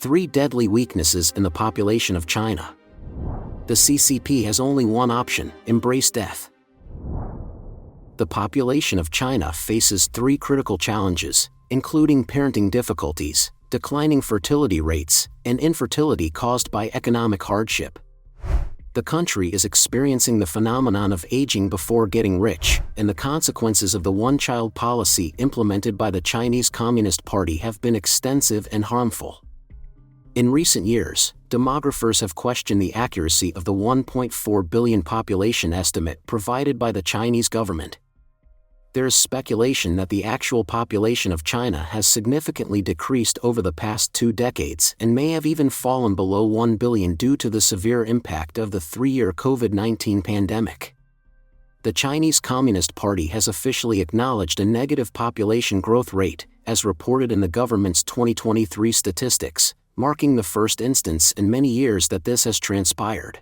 3 deadly weaknesses in the population of China. The CCP has only one option: embrace death. The population of China faces 3 critical challenges, including parenting difficulties, declining fertility rates, and infertility caused by economic hardship. The country is experiencing the phenomenon of aging before getting rich, and the consequences of the one-child policy implemented by the Chinese Communist Party have been extensive and harmful. In recent years, demographers have questioned the accuracy of the 1.4 billion population estimate provided by the Chinese government. There is speculation that the actual population of China has significantly decreased over the past 2 decades and may have even fallen below 1 billion due to the severe impact of the 3-year COVID-19 pandemic. The Chinese Communist Party has officially acknowledged a negative population growth rate, as reported in the government's 2023 statistics, marking the first instance in many years that this has transpired.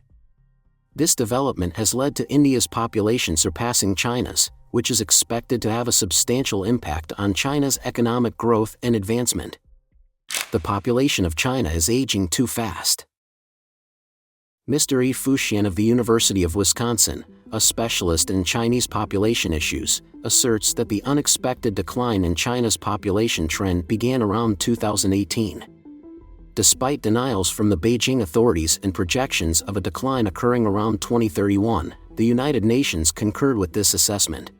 This development has led to India's population surpassing China's, which is expected to have a substantial impact on China's economic growth and advancement. The population of China is aging too fast. Mr. Yi Fuxian of the University of Wisconsin, a specialist in Chinese population issues, asserts that the unexpected decline in China's population trend began around 2018. Despite denials from the Beijing authorities and projections of a decline occurring around 2031, the United Nations concurred with this assessment.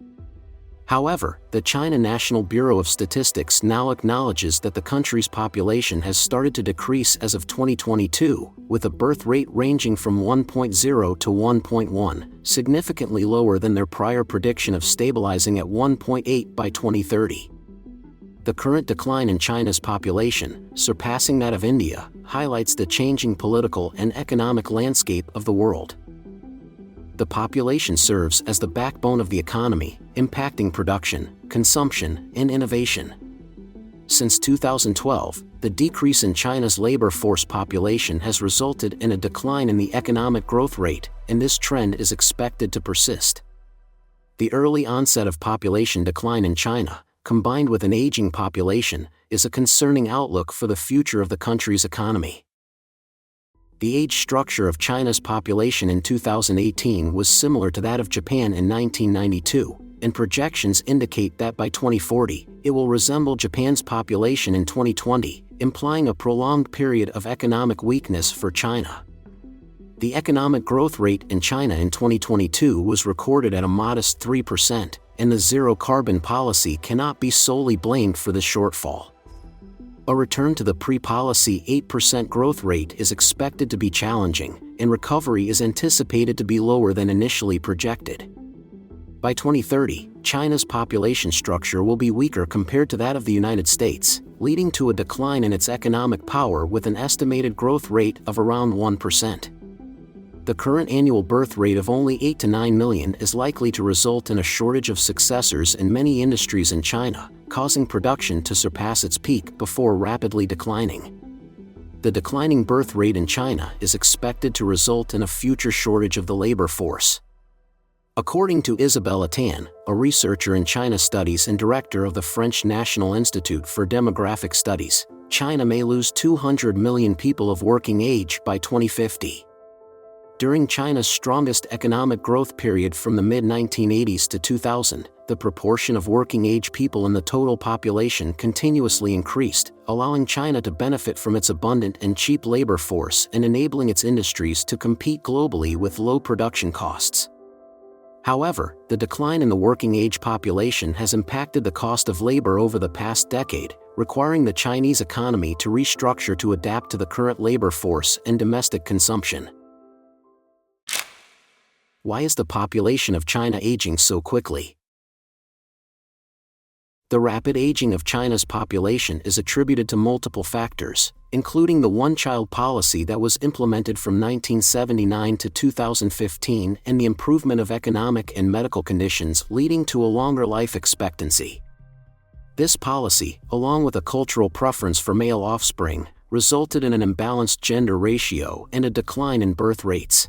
However, the China National Bureau of Statistics now acknowledges that the country's population has started to decrease as of 2022, with a birth rate ranging from 1.0 to 1.1, significantly lower than their prior prediction of stabilizing at 1.8 by 2030. The current decline in China's population, surpassing that of India, highlights the changing political and economic landscape of the world. The population serves as the backbone of the economy, impacting production, consumption, and innovation. Since 2012, the decrease in China's labor force population has resulted in a decline in the economic growth rate, and this trend is expected to persist. The early onset of population decline in China, combined with an aging population, is a concerning outlook for the future of the country's economy. The age structure of China's population in 2018 was similar to that of Japan in 1992, and projections indicate that by 2040, it will resemble Japan's population in 2020, implying a prolonged period of economic weakness for China. The economic growth rate in China in 2022 was recorded at a modest 3%, and the zero-carbon policy cannot be solely blamed for the shortfall. A return to the pre-policy 8% growth rate is expected to be challenging, and recovery is anticipated to be lower than initially projected. By 2030, China's population structure will be weaker compared to that of the United States, leading to a decline in its economic power with an estimated growth rate of around 1%. The current annual birth rate of only 8 to 9 million is likely to result in a shortage of successors in many industries in China, causing production to surpass its peak before rapidly declining. The declining birth rate in China is expected to result in a future shortage of the labor force. According to Isabelle Tan, a researcher in China studies and director of the French National Institute for Demographic Studies, China may lose 200 million people of working age by 2050. During China's strongest economic growth period from the mid-1980s to 2000, the proportion of working-age people in the total population continuously increased, allowing China to benefit from its abundant and cheap labor force and enabling its industries to compete globally with low production costs. However, the decline in the working-age population has impacted the cost of labor over the past decade, requiring the Chinese economy to restructure to adapt to the current labor force and domestic consumption. Why is the population of China aging so quickly? The rapid aging of China's population is attributed to multiple factors, including the one-child policy that was implemented from 1979 to 2015 and the improvement of economic and medical conditions leading to a longer life expectancy. This policy, along with a cultural preference for male offspring, resulted in an imbalanced gender ratio and a decline in birth rates.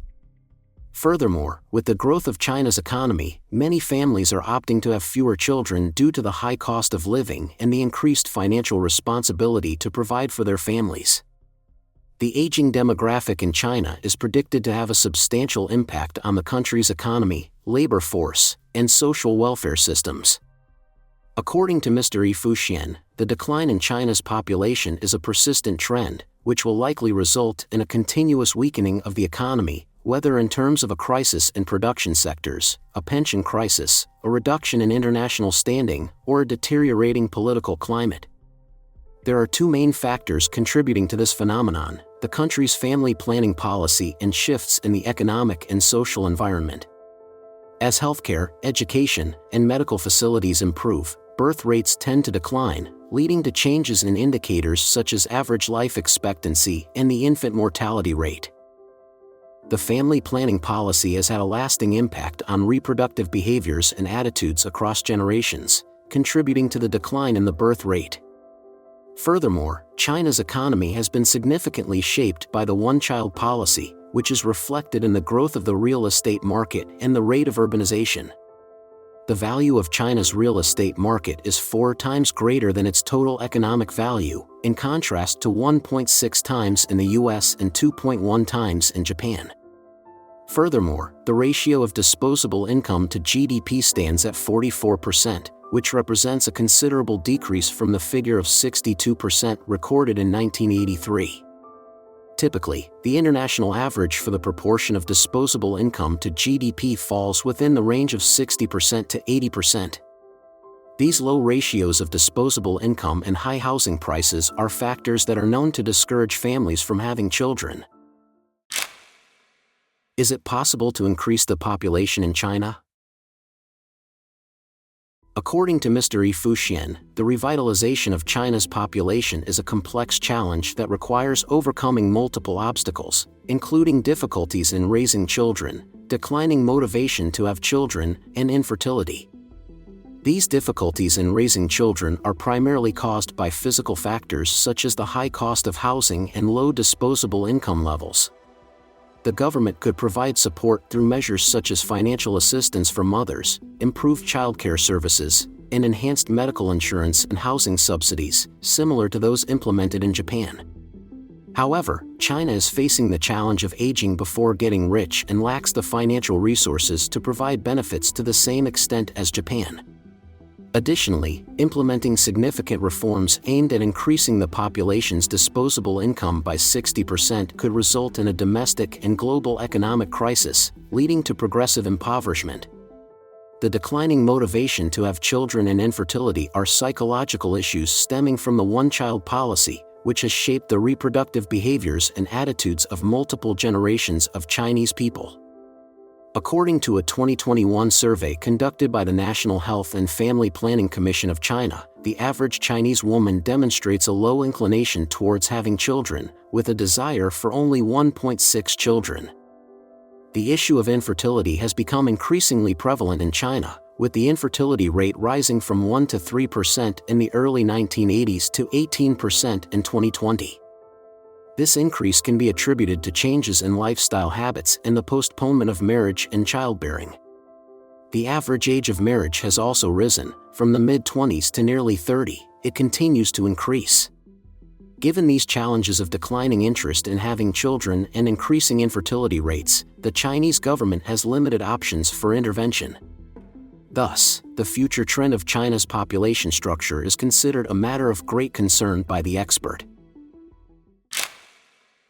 Furthermore, with the growth of China's economy, many families are opting to have fewer children due to the high cost of living and the increased financial responsibility to provide for their families. The aging demographic in China is predicted to have a substantial impact on the country's economy, labor force, and social welfare systems. According to Mr. Yi Fuxian, the decline in China's population is a persistent trend, which will likely result in a continuous weakening of the economy, whether in terms of a crisis in production sectors, a pension crisis, a reduction in international standing, or a deteriorating political climate. There are two main factors contributing to this phenomenon: the country's family planning policy and shifts in the economic and social environment. As healthcare, education, and medical facilities improve, birth rates tend to decline, leading to changes in indicators such as average life expectancy and the infant mortality rate. The family planning policy has had a lasting impact on reproductive behaviors and attitudes across generations, contributing to the decline in the birth rate. Furthermore, China's economy has been significantly shaped by the one-child policy, which is reflected in the growth of the real estate market and the rate of urbanization. The value of China's real estate market is 4 times greater than its total economic value, in contrast to 1.6 times in the US and 2.1 times in Japan. Furthermore, the ratio of disposable income to GDP stands at 44%, which represents a considerable decrease from the figure of 62% recorded in 1983. Typically, the international average for the proportion of disposable income to GDP falls within the range of 60% to 80%. These low ratios of disposable income and high housing prices are factors that are known to discourage families from having children. Is it possible to increase the population in China? According to Mr. Yi Fuxian, the revitalization of China's population is a complex challenge that requires overcoming multiple obstacles, including difficulties in raising children, declining motivation to have children, and infertility. These difficulties in raising children are primarily caused by physical factors such as the high cost of housing and low disposable income levels. The government could provide support through measures such as financial assistance for mothers, improved childcare services, and enhanced medical insurance and housing subsidies, similar to those implemented in Japan. However, China is facing the challenge of aging before getting rich and lacks the financial resources to provide benefits to the same extent as Japan. Additionally, implementing significant reforms aimed at increasing the population's disposable income by 60% could result in a domestic and global economic crisis, leading to progressive impoverishment. The declining motivation to have children and infertility are psychological issues stemming from the one-child policy, which has shaped the reproductive behaviors and attitudes of multiple generations of Chinese people. According to a 2021 survey conducted by the National Health and Family Planning Commission of China, the average Chinese woman demonstrates a low inclination towards having children, with a desire for only 1.6 children. The issue of infertility has become increasingly prevalent in China, with the infertility rate rising from 1 to 3% in the early 1980s to 18% in 2020. This increase can be attributed to changes in lifestyle habits and the postponement of marriage and childbearing. The average age of marriage has also risen, from the mid-20s to nearly 30. It continues to increase. Given these challenges of declining interest in having children and increasing infertility rates, the Chinese government has limited options for intervention. Thus, the future trend of China's population structure is considered a matter of great concern by the expert.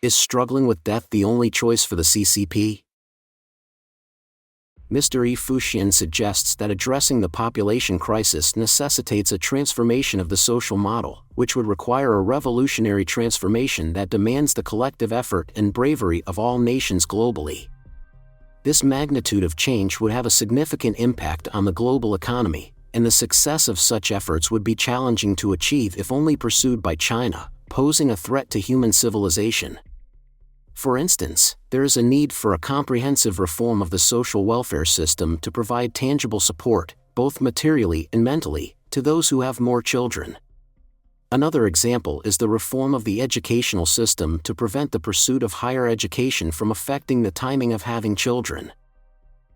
Is struggling with death the only choice for the CCP? Mr. Yi Fuxian suggests that addressing the population crisis necessitates a transformation of the social model, which would require a revolutionary transformation that demands the collective effort and bravery of all nations globally. This magnitude of change would have a significant impact on the global economy, and the success of such efforts would be challenging to achieve if only pursued by China, posing a threat to human civilization. For instance, there is a need for a comprehensive reform of the social welfare system to provide tangible support, both materially and mentally, to those who have more children. Another example is the reform of the educational system to prevent the pursuit of higher education from affecting the timing of having children.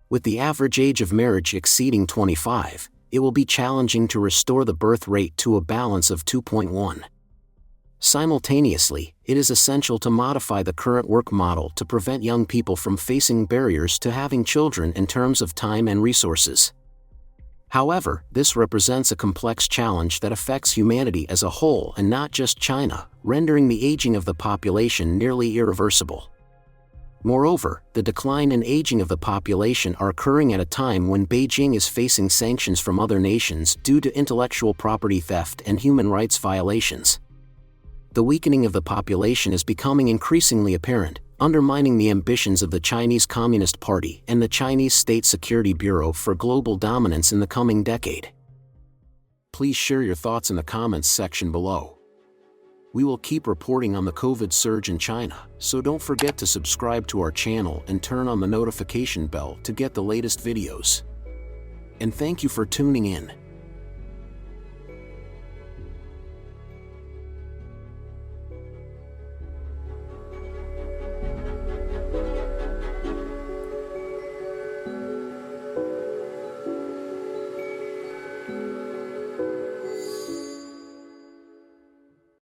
With the average age of marriage exceeding 25, it will be challenging to restore the birth rate to a balance of 2.1. Simultaneously, it is essential to modify the current work model to prevent young people from facing barriers to having children in terms of time and resources. However, this represents a complex challenge that affects humanity as a whole and not just China, rendering the aging of the population nearly irreversible. Moreover, the decline and aging of the population are occurring at a time when Beijing is facing sanctions from other nations due to intellectual property theft and human rights violations. The weakening of the population is becoming increasingly apparent, undermining the ambitions of the Chinese Communist Party and the Chinese State Security Bureau for global dominance in the coming decade. Please share your thoughts in the comments section below. We will keep reporting on the COVID surge in China, so don't forget to subscribe to our channel and turn on the notification bell to get the latest videos. And thank you for tuning in.